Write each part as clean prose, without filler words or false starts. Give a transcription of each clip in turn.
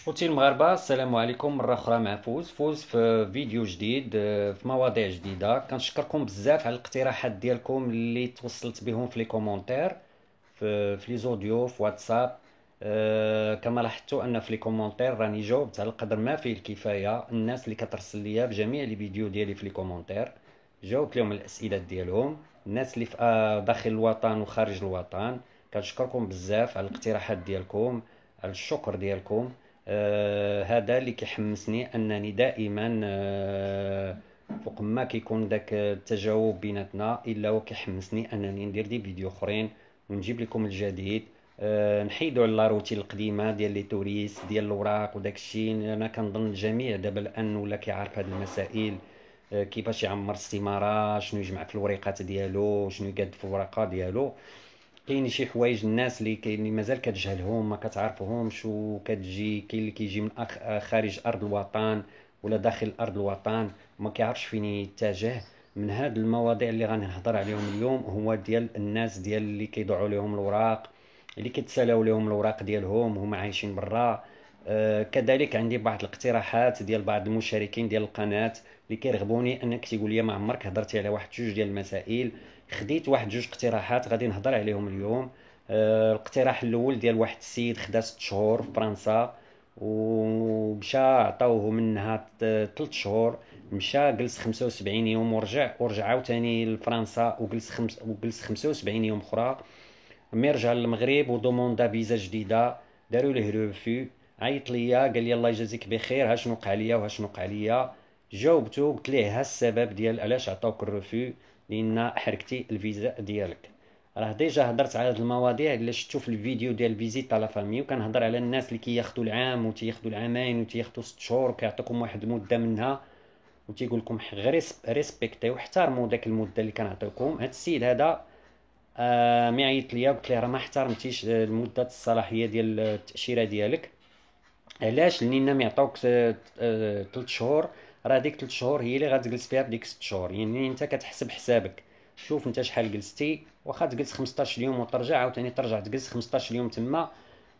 خوتي المغاربه، السلام عليكم مره اخرى مع فوز في فيديو جديد، في مواضيع جديده. كنشكركم بزاف على الاقتراحات ديالكم اللي توصلت بهم في لي كومونتير، في لي زوديو في واتساب. كما لاحظتوا ان في لي كومونتير راني جاوبت على القدر ما فيه الكفايه. الناس اللي كترسل ليا بجميع لي فيديو ديالي في لي كومونتير جاوبت لهم الاسئله ديالهم. الناس اللي في داخل الوطن وخارج الوطن، كنشكركم بزاف على الاقتراحات ديالكم، على الشكر ديالكم. هذا اللي كيحمسني انني دائما، فوق ما كيكون داك التجاوب بيناتنا، الا هو كيحمسني انني ندير دي فيديو اخرين ونجيب لكم الجديد. نحيدوا على الروتين القديمه ديال لي توريست ديال الاوراق وداك الشيء. انا كنظن الجميع دابا الان ولا كيعرف هذه المسائل، كيفاش يعمر الاستماره، شنو يجمع في الوريقات ديالو، شنو يقاد في الورقه ديالو. كاين شي حوايج الناس اللي مازال كتجهلهم، ما كتعرفهمش، وكتجي كاين اللي كيجي من خارج ارض الوطن ولا داخل ارض الوطن وما كيعرفش فين يتجه. من هاد المواضيع اللي غادي نهضر عليهم اليوم هو ديال الناس ديال اللي كيضيعوا لهم الاوراق، اللي كيتسالاو لهم الاوراق ديالهم هما عايشين برا. كذلك عندي بعض الاقتراحات ديال بعض المشاركين ديال القناة اللي كيرغبوني انك تيقول لي ما عمرك هضرتي على واحد جوج ديال المسائل. خديت واحد جوج اقتراحات غادي نهضر عليهم اليوم. الاقتراح الاول ديال واحد السيد خدا 6 شهور في فرنسا، ومشى عطاوه منها 3 شهور. مشى جلس 75 يوم ورجع عاوتاني لفرنسا وجلس 75 يوم اخرى. مي رجع للمغرب ودوموندا فيزا جديده، داروا ليه روفو. عيط ليا قال لي الله يجازيك بخير، ها شنو وقع ليا وها شنو وقع ليا. جاوبته قلت ليه ها السبب ديال علاش عطاوك الروفو، لان حركتي الفيزا ديالك. راه ديجا هضرت على هاد المواضيع اللي شفتو في الفيديو ديال فيزيت على فامي، وكنهضر على الناس اللي كياخدوا العام وتياخدوا العامين وتياخدوا 6 شهور وكيعطيكم واحد المده منها، وتيقول لكم غير ريسبكتيو واحترموا داك المده اللي كنعطيكم. هاد السيد هذا مي عيط ليا قلت ليه راه ما احترمتيش مده الصلاحيه ديال التاشيره ديالك. علاش؟ لان ميعطوك 3 شهور. راه ديك 3 شهور هي اللي غتجلس فيها بديك 6 شهور، يعني انت كتحسب حسابك. شوف انت شحال جلستي، واخا تجلس 15 يوم وترجع عاوتاني ترجع تجلس 15 يوم تما.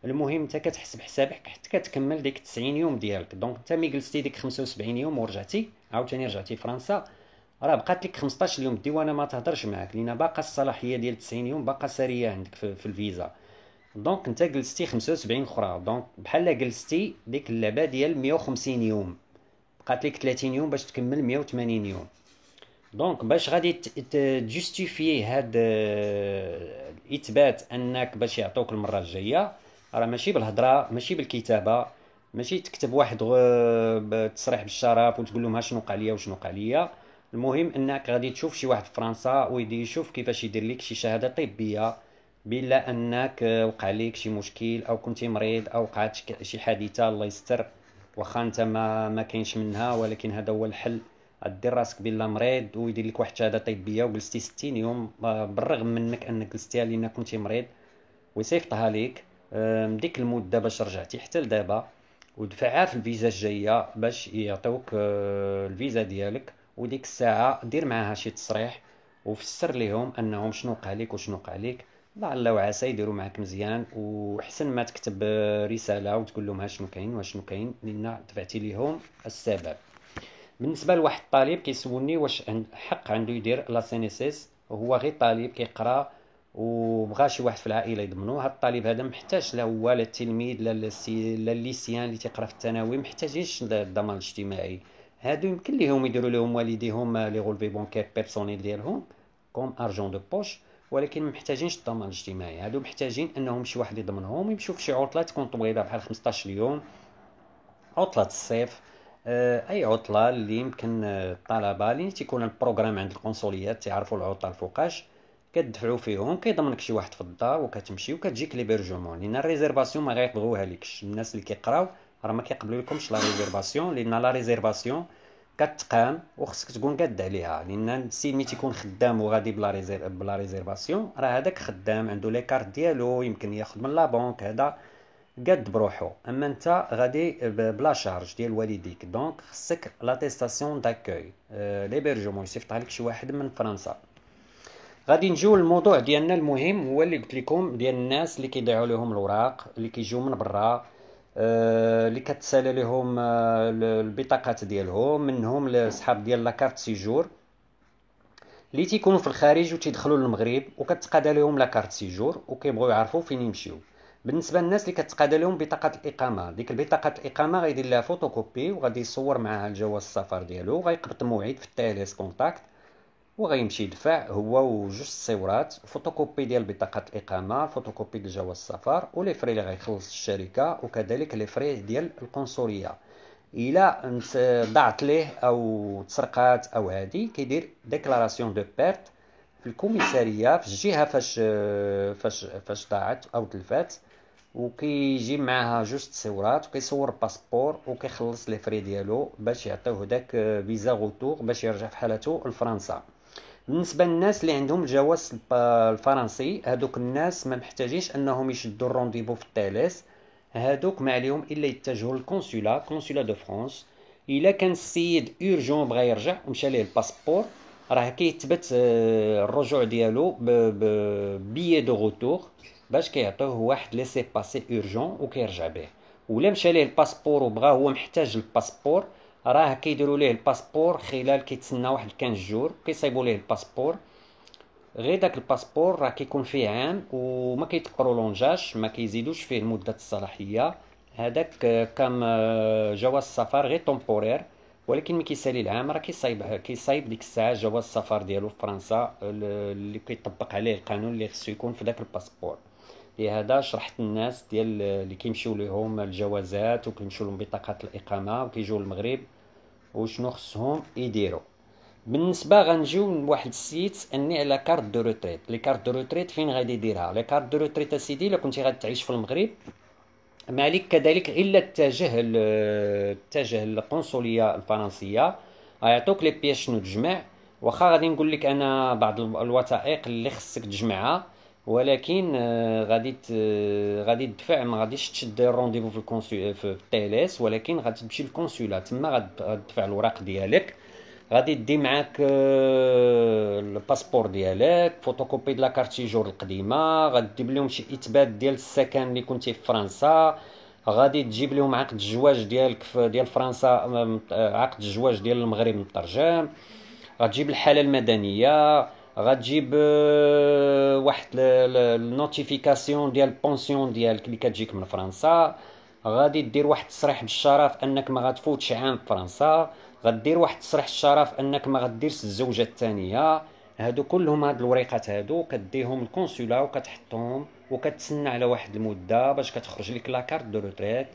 المهم انت كتحسب حسابك حتى كتكمل ديك 90 يوم ديالك. دونك انت مي جلستي ديك 75 يوم ورجعتي عاوتاني رجعتي فرنسا، راه بقات لك 15 يوم الديوانه ما تهضرش معاك، لان باقا الصلاحيه ديال 90 يوم باقا ساريه عندك في الفيزا. دونك انت جلستي 75 اخرى، دونك بحال جلستي ديك اللعبه ديال 150 يوم. بقات لك 30 يوم باش تكمل 180 يوم. دونك باش غادي تجوستيفي هاد الاثبات انك باش يعطوك المره الجايه، راه ماشي بالهضره ماشي بالكتابه، ماشي تكتب واحد بتصريح بالشرف وتقول لهم ها شنو وقع ليا وشنو وقع ليا. المهم انك غادي تشوف شي واحد في فرنسا ويدي يشوف كيفاش يدير لك شي شهاده طبيه بلا انك وقع لك شي مشكل او كنتي مريض او وقعت شي حادثه الله يستر. واخا انت ما كاينش منها، ولكن هذا هو الحل. دير راسك بلا مريض ويدير لك واحد الشهاده طبيه وجلستي 60 يوم، بالرغم منك انك جلستيها لان كنتي مريض، ويصيفطها ليك من ديك المده باش رجعتي حتى لدابا، ودفعها في الفيزا الجايه باش يعطيوك الفيزا ديالك. وديك الساعه دير معاها شي تصريح وفسر ليهم انهم شنو وقع لك وشنو وقع لك. لعل وعسى يديروا معاك مزيان، وحسن ما تكتب رساله وتقول لهم ها شنو كاين وشنو كاين، لان دفعتي ليهم السبب. بالنسبه لواحد الطالب كيسولني واش حق عنده يدير لا سينيسيس، وهو غير طالب كيقرا وبغى شي واحد في العائله يضمنوه. هاد الطالب هذا محتاج لا هو لا التلميذ لا الليسيان اللي تيقرا في الثانوي محتاجينش الضمان الاجتماعي. هادو يمكن ليهم يديروا لهم والديهم لي غولفي بونكير بيرسونيل ديالهم كوم ارجون دو بوش، ولكن ما محتاجينش الضمان الاجتماعي. هادو محتاجين انهم شي واحد يضمنهم، يمشيو في شي عطله تكون طويله بحال 15 يوم، عطلة الصيف. اي عطله اللي يمكن الطلبه اللي تيكون البروغرام عند القنصليات تيعرفوا العطل فوقاش كتدفعوا فيهم، كيضمنك شي واحد في الدار وكتمشي وكتجيك ليبرجمون. لان الريزيرفاسيون ما غيقبضوها لكش. الناس اللي كيقراو راه ما كيقبلوا لكمش لا ريزيرفاسيون، لان لا ريزيرفاسيون كتقام وخصك تكون قاد عليها. لان السيد ملي تيكون خدام وغادي بلا ريزيرفاسيون، راه هذاك خدام عنده لي كارت ديالو، يمكن ياخذ من لا بنك هذا قد بروحو. اما انت غادي بلا شارج ديال والديك، دونك خصك لاتيستاسيون داكوي ليبرجمون يصيفطها لك شي واحد من فرنسا. غادي نجيو للموضوع ديالنا المهم، هو اللي قلت لكم ديال الناس اللي كيضيعوا لهم الاوراق اللي كيجيو من برا. اللي كتسالى لهم البطاقات ديالهم، منهم لصحاب ديال لاكارت سيجور اللي تيكونوا في الخارج وتيدخلوا للمغرب وكتقادا لهم لاكارت سيجور وكيبغيو يعرفوا فين يمشيو. بالنسبه للناس اللي كتقادا لهم بطاقه الاقامه، ديك البطاقه الاقامه غيدير لها فوتوكوبي وغادي يصور معها الجواز السفر ديالو، وغيقبط موعد في التاليس كونتاكت وغيمشي يدفع هو وجوج الصورات، فوتوكوبي ديال بطاقه الاقامه، فوتوكوبي ديال جواز السفر، ولي فري اللي غيخلص الشركه، وكذلك لي فري ديال القنصليه. الا ضاعت ليه او تسرقات او هادي كيدير ديكلاراسيون دو بيرت في الكوميساريه في الجهه فاش ضاعت او تلفات، وكيجيب معاها جوج تصويرات وكيصور باسبور وكيخلص لي فري ديالو باش يعطيوه داك فيزا غوتور باش يرجع في حالته لفرنسا. بالنسبه للناس اللي عندهم الجواز الفرنسي، هادوك الناس ما محتاجينش انهم يشدوا الرونديفو في التاليس، هادوك ما عليهم الا يتجهوا للكونسولا، كونسولا دو فرانس. الا كان السيد اورجون بغى يرجع ومشى ليه الباسبور، راه كيثبت الرجوع ديالو ببيي دو غوتور باش كيعطيوه واحد ليسي باسي اورجون وكيرجع به. ولا مشى ليه الباسبور وبغى هو محتاج الباسبور، راه كيديروا ليه الباسبور خلال كيتسنى واحد 15 جور كيصايبوا ليه الباسبور. غير داك الباسبور راه كيكون فيه عام وما كيتبرولونجاش، ما كيزيدوش فيه مدة الصلاحية. هذاك كام جواز السفر غير طومبورير، ولكن ملي كيسالي العام راه كيصايب ديك الساعة جواز السفر ديالو في فرنسا اللي كيطبق عليه القانون اللي خصو يكون في داك الباسبور. لهذا شرحت الناس ديال اللي كيمشيو لهم الجوازات وكيمشيو لهم بطاقات الإقامة وكيجيو للمغرب وشنو خصهم يديروا. بالنسبه غنجيو لواحد السيت سالني على كارت دو روتريت. لي كارت دو روتريت فين غادي يديرها؟ لي كارت دو روتريت اسيدي الا كنتي غادي تعيش في المغرب، ما عليك كذلك الا اتجه للقنصليه الفرنسيه، غيعطوك لي بياس شنو تجمع. واخا غادي نقول لك انا بعض الوثائق اللي خصك تجمعها، ولكن غادي تدفع، ما غاديش تشد الرونديفو في التيليس، ولكن غادي تمشي للكونسولا تما غادفع الوراق ديالك. غادي دي معاك الباسبور ديالك، فوتوكوبي د لاكارت سيجور القديمه، غادي تجيب لهم شي اثبات ديال السكن اللي كنتي في فرنسا، غادي تجيب لهم عقد الزواج ديالك ديال فرنسا، عقد الزواج ديال المغرب مترجم، غتجيب الحاله المدنيه، غتجيب واحد النوتيفيكاسيون ديال البونسيون ديالك اللي كتجيك من فرنسا، غادي دير واحد التصريح بالشرف انك ما غتفوتش عام في فرنسا، غدير واحد تصريح الشرف انك ما غديرش الزوجه الثانيه. هادو كلهم، هاد الوريقات هادو كديهم الكونسولا وكتحطهم وكتسنى على واحد المده باش كتخرج لك لاكارت دو روتريت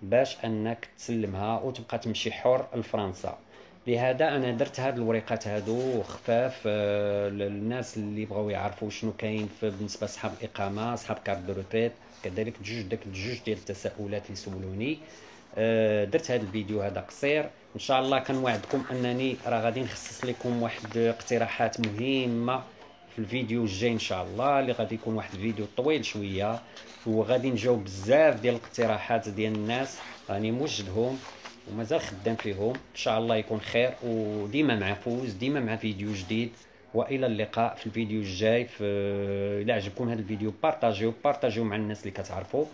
باش انك تسلمها وتبقى تمشي حر لفرنسا. لهذا انا درت هاد الوريقات هادو خفاف للناس اللي بغاو يعرفوا شنو كاين بالنسبه لصحاب الاقامه، صحاب كارت دو روتريت. كذلك داك الجوج ديال التساؤلات اللي سولوني. درت هذا الفيديو هذا قصير، ان شاء الله كنوعدكم انني راه غادي نخصص لكم واحد اقتراحات مهمه في الفيديو الجاي ان شاء الله، اللي غادي يكون واحد الفيديو طويل شويه، وغادي نجاوب بزاف ديال الاقتراحات ديال الناس راني موجدهم ومازال خدام فيهم. ان شاء الله يكون خير، وديما مع فوز، ديما مع فيديو جديد، والى اللقاء في الفيديو الجاي. الى عجبكم هذا الفيديو بارطاجيو مع الناس اللي كتعرفوا.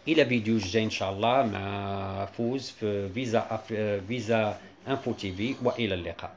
الى فيديو الجاي ان شاء الله مع فوز في فيزا انفو تي في، والى اللقاء.